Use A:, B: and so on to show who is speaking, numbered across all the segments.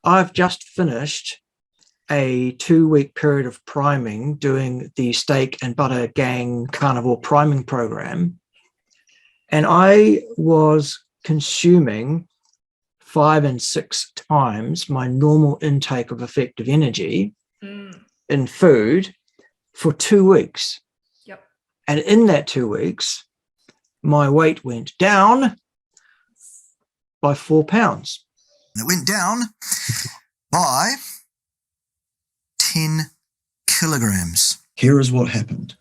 A: I've just finished a 2-week period of priming doing the steak and butter gang carnivore priming program. And I was consuming 5 and 6 times my normal intake of effective energy in food for 2 weeks.
B: Yep.
A: And in that 2 weeks, my weight went down by 4 pounds.
C: It went down by 10 kilograms. Here is what happened.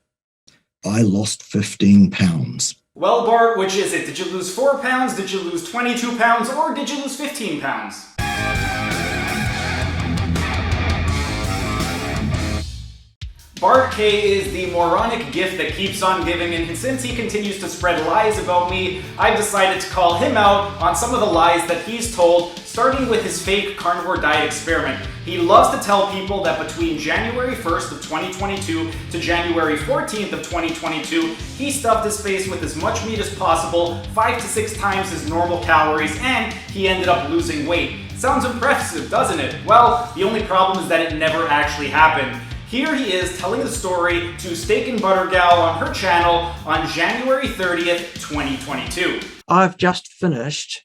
C: I lost 15 pounds.
D: Well, Bart, which is it? Did you lose 4 pounds, did you lose 22 pounds, or did you lose 15 pounds? Bart Kay is the moronic gift that keeps on giving, and since he continues to spread lies about me, I've decided to call him out on some of the lies that he's told, starting with his fake carnivore diet experiment. He loves to tell people that between January 1st of 2022 to January 14th of 2022, he stuffed his face with as much meat as possible, 5 to 6 times his normal calories, and he ended up losing weight. Sounds impressive, doesn't it? Well, the only problem is that it never actually happened. Here he is telling the story to Steak and Butter Gal on her channel on January 30th, 2022.
A: I've just finished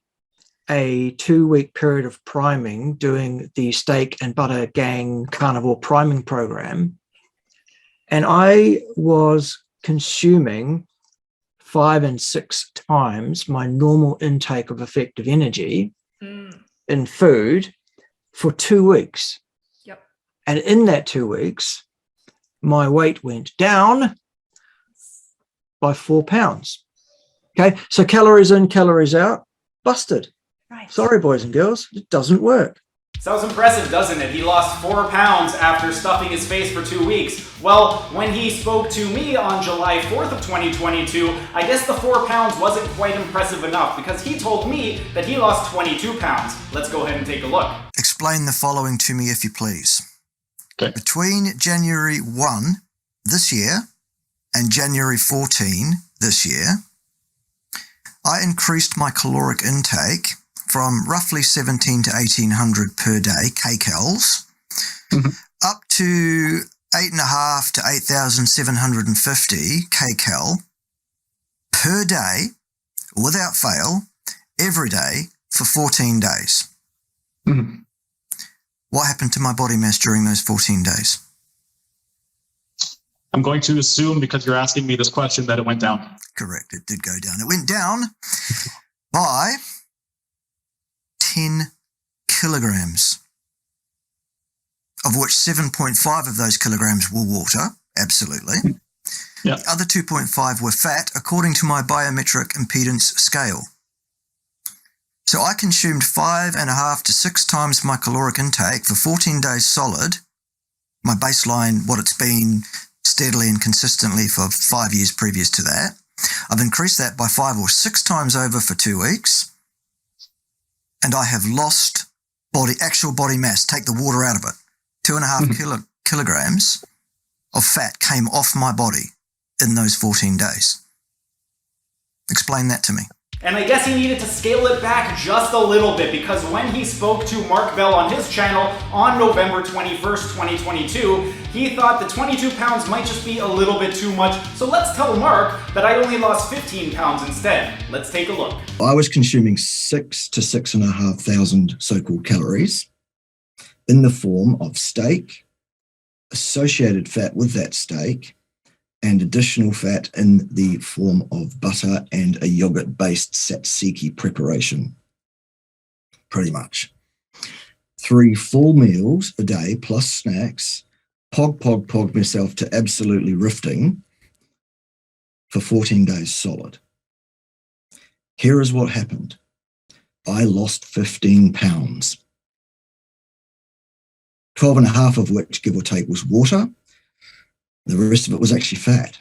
A: a 2-week period of priming doing the steak and butter gang carnivore priming program. And I was consuming 5 and 6 times my normal intake of effective energy in food for 2 weeks.
B: Yep.
A: And in that 2 weeks, my weight went down by 4 pounds. Okay, so calories in, calories out, busted.
B: Right.
A: Sorry, boys and girls, it doesn't work.
D: Sounds impressive, doesn't it? He lost 4 pounds after stuffing his face for 2 weeks. Well, when he spoke to me on July 4th of 2022, I guess the 4 pounds wasn't quite impressive enough because he told me that he lost 22 pounds. Let's go ahead and take a look.
C: Explain the following to me if you please.
E: Okay.
C: Between January 1 this year and January 14 this year, I increased my caloric intake from roughly 17 to 1800 per day, kcals, up to 8.5 to 8,750 kcal per day, without fail, every day for 14 days. What happened to my body mass during those 14 days?
E: I'm going to assume, because you're asking me this question, that it went down.
C: Correct, it did go down. It went down by 10 kilograms, of which 7.5 of those kilograms were water, absolutely.
E: Yeah.
C: The other 2.5 were fat, according to my biometric impedance scale. So I consumed 5.5 to 6 times my caloric intake for 14 days solid, my baseline, what it's been steadily and consistently for 5 years previous to that. I've increased that by 5 or 6 times over for 2 weeks, and I have lost actual body mass. Take the water out of it. 2.5 kilograms of fat came off my body in those 14 days. Explain that to me.
D: And I guess he needed to scale it back just a little bit because when he spoke to Mark Bell on his channel on November 21st, 2022, he thought that 22 pounds might just be a little bit too much. So let's tell Mark that I only lost 15 pounds instead. Let's take a look.
C: I was consuming 6 to 6,500 so-called calories in the form of steak, associated fat with that steak, and additional fat in the form of butter and a yogurt-based tzatziki preparation, pretty much. 3 full meals a day plus snacks, pog myself to absolutely rifting for 14 days solid. Here is what happened. I lost 15 pounds, 12.5 of which, give or take, was water. The rest of it was actually fat.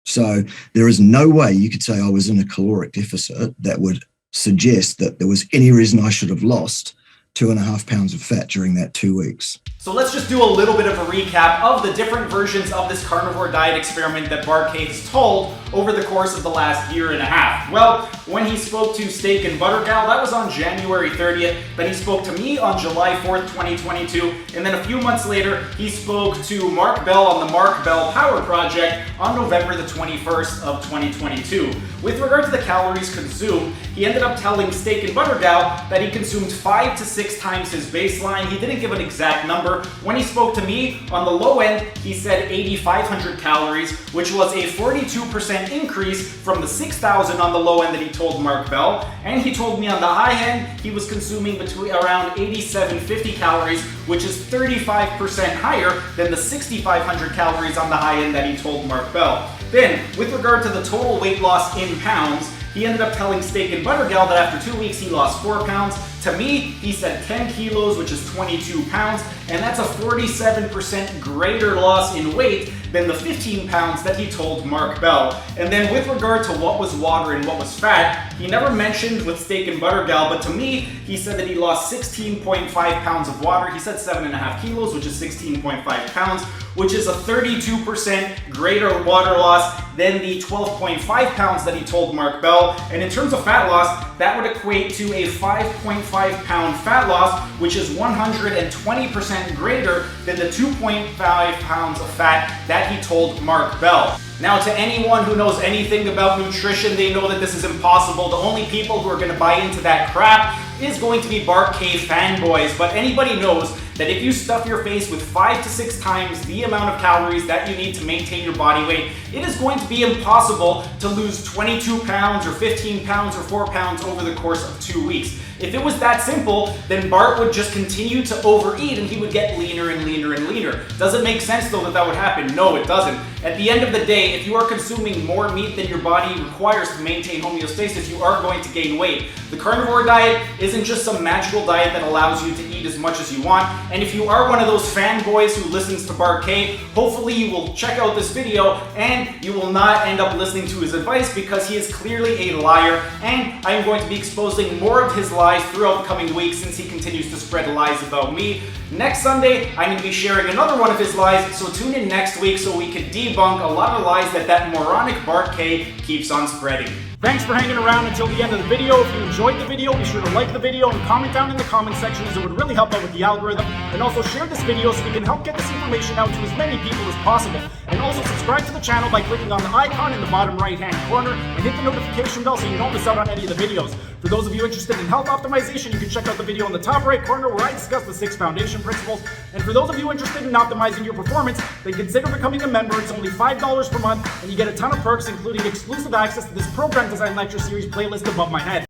C: So there is no way you could say I was in a caloric deficit that would suggest that there was any reason I should have lost 2.5 pounds of fat during that 2 weeks.
D: So let's just do a little bit of a recap of the different versions of this carnivore diet experiment that Bart Kay has told over the course of the last year and a half. Well, when he spoke to Steak and Butter Gal, that was on January 30th. Then he spoke to me on July 4th, 2022. And then a few months later, he spoke to Mark Bell on the Mark Bell Power Project on November the 21st of 2022. With regard to the calories consumed, he ended up telling Steak and Butter Gal that he consumed 5 to 6 times his baseline. He didn't give an exact number. When he spoke to me, on the low end, he said 8,500 calories, which was a 42% increase from the 6,000 on the low end that he told Mark Bell. And he told me on the high end, he was consuming between around 8,750 calories, which is 35% higher than the 6,500 calories on the high end that he told Mark Bell. Then, with regard to the total weight loss in pounds, he ended up telling Steak and Butter Gal that after 2 weeks he lost 4 pounds. To me, he said 10 kilos, which is 22 pounds, and that's a 47% greater loss in weight than the 15 pounds that he told Mark Bell. And then with regard to what was water and what was fat, he never mentioned with Steak and Butter Gal, but to me, he said that he lost 16.5 pounds of water. He said 7.5 kilos, which is 16.5 pounds, which is a 32% greater water loss than the 12.5 pounds that he told Mark Bell. And in terms of fat loss, that would equate to a 5.5 pound fat loss, which is 120% greater than the 2.5 pounds of fat that he told Mark Bell. Now, to anyone who knows anything about nutrition, they know that this is impossible. The only people who are going to buy into that crap is going to be Bart Kay fanboys, but anybody knows that if you stuff your face with 5 to 6 times the amount of calories that you need to maintain your body weight, it is going to be impossible to lose 22 pounds or 15 pounds or 4 pounds over the course of 2 weeks. If it was that simple, then Bart would just continue to overeat and he would get leaner and leaner and leaner. Does it make sense though that that would happen? No, it doesn't. At the end of the day, if you are consuming more meat than your body requires to maintain homeostasis, you are going to gain weight. The carnivore diet isn't just some magical diet that allows you to eat as much as you want. And if you are one of those fanboys who listens to Bart Kay, hopefully you will check out this video and you will not end up listening to his advice because he is clearly a liar. And I'm going to be exposing more of his lies throughout the coming weeks since he continues to spread lies about me. Next Sunday, I'm going to be sharing another one of his lies, so tune in next week so we can debunk a lot of lies that moronic Bart Kay keeps on spreading. Thanks for hanging around until the end of the video. If you enjoyed the video, be sure to like the video and comment down in the comment section as it would really help out with the algorithm. And also share this video so we can help get this information out to as many people as possible. And also subscribe to the channel by clicking on the icon in the bottom right hand corner and hit the notification bell so you don't miss out on any of the videos. For those of you interested in health optimization, you can check out the video in the top right corner where I discuss the 6 foundation principles. And for those of you interested in optimizing your performance, then consider becoming a member. It's only $5 per month and you get a ton of perks including exclusive access to this program design lecture series playlist above my head.